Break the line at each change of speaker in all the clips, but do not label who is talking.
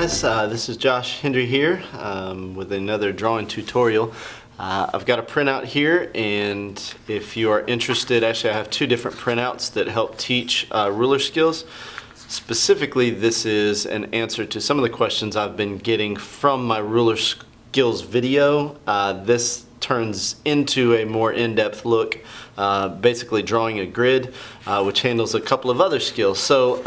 guys, this is Josh Hendry here with another drawing tutorial. I've got a printout here, and if you are interested, actually I have two different printouts that help teach ruler skills. Specifically, this is an answer to some of the questions I've been getting from my ruler skills video. This turns into a more in-depth look, basically drawing a grid, which handles a couple of other skills. So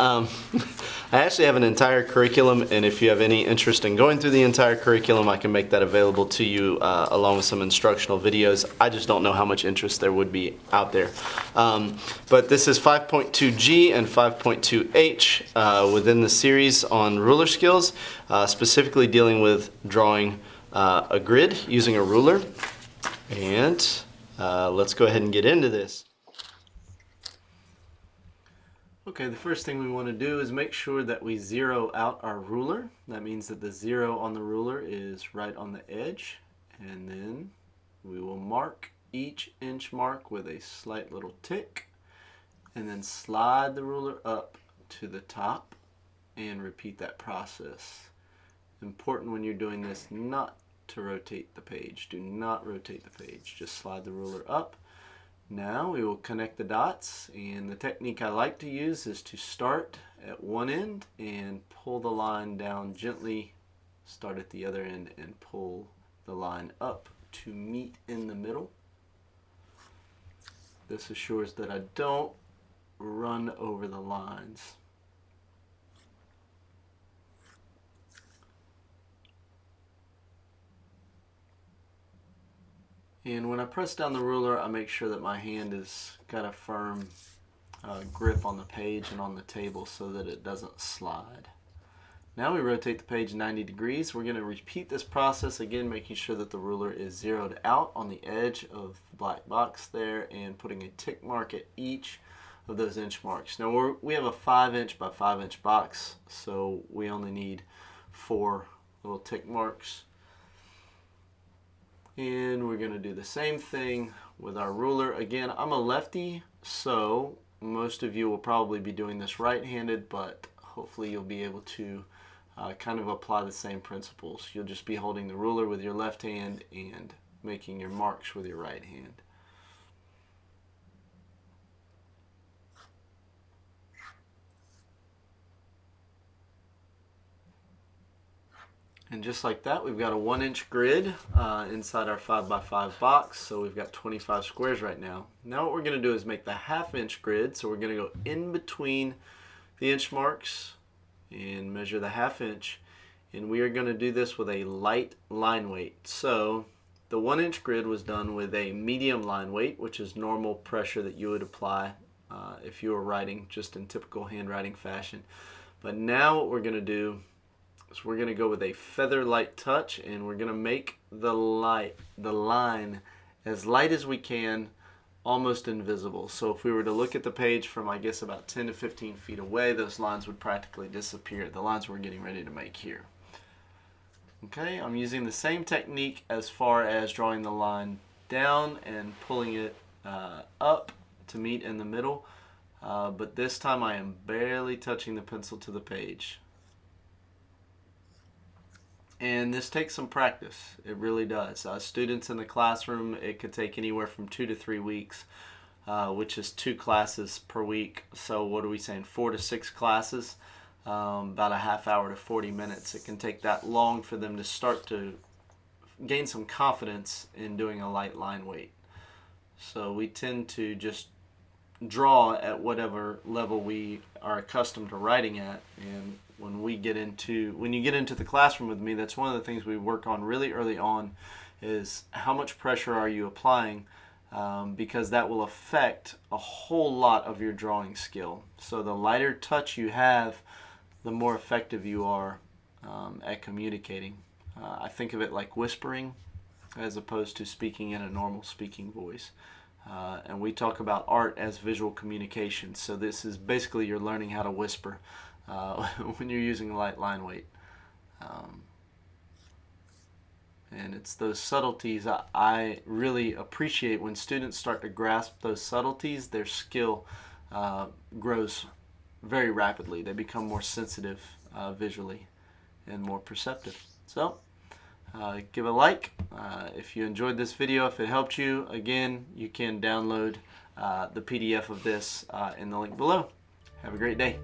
I actually have an entire curriculum, and if you have any interest in going through the entire curriculum, I can make that available to you along with some instructional videos. I just don't know how much interest there would be out there. But this is 5.2G and 5.2H within the series on ruler skills, specifically dealing with drawing a grid using a ruler. And let's go ahead and get into this. Okay, the first thing we want to do is make sure that we zero out our ruler. That means that the zero on the ruler is right on the edge, and then we will mark each inch mark with a slight little tick, and then slide the ruler up to the top and repeat that process. Important when you're doing this not to rotate the page. Do not rotate the page. Just slide the ruler up. Now we will connect the dots, and the technique I like to use is to start at one end and pull the line down gently, start at the other end and pull the line up to meet in the middle. This assures that I don't run over the lines. And when I press down the ruler, I make sure that my hand has got a firm grip on the page and on the table so that it doesn't slide. Now we rotate the page 90 degrees. We're going to repeat this process again, making sure that the ruler is zeroed out on the edge of the black box there and putting a tick mark at each of those inch marks. Now we have a 5-inch by 5-inch box, so we only need 4 little tick marks. And we're going to do the same thing with our ruler. Again, I'm a lefty, so most of you will probably be doing this right-handed, but hopefully you'll be able to kind of apply the same principles. You'll just be holding the ruler with your left hand and making your marks with your right hand. And just like that, we've got a 1-inch grid inside our 5x5 box, so we've got 25 squares right now. Now what we're going to do is make the 1/2-inch grid, so we're going to go in between the inch marks and measure the 1/2 inch, and we are going to do this with a light line weight. So the 1-inch grid was done with a medium line weight, which is normal pressure that you would apply if you were writing just in typical handwriting fashion. But now what we're going to do, so we're going to go with a feather light touch, and we're going to make the line as light as we can, almost invisible. So if we were to look at the page from, I guess, about 10 to 15 feet away, those lines would practically disappear, the lines we're getting ready to make here. Okay, I'm using the same technique as far as drawing the line down and pulling it up to meet in the middle, but this time I am barely touching the pencil to the page. And this takes some practice. It really does. Students in the classroom, it could take anywhere from 2 to 3 weeks, which is 2 classes per week. So what are we saying, 4 to 6 classes, about a half hour to 40 minutes. It can take that long for them to start to gain some confidence in doing a light line weight. So we tend to just draw at whatever level we are accustomed to writing at, and when you get into the classroom with me, that's one of the things we work on really early on, is how much pressure are you applying, because that will affect a whole lot of your drawing skill. So the lighter touch you have, the more effective you are at communicating. I think of it like whispering as opposed to speaking in a normal speaking voice. And we talk about art as visual communication. So this is basically you're learning how to whisper when you're using light line weight. And it's those subtleties I really appreciate. When students start to grasp those subtleties, their skill grows very rapidly. They become more sensitive visually. and more perceptive. So give a like if you enjoyed this video. If it helped you, again, you can download the PDF of this in the link below. Have a great day.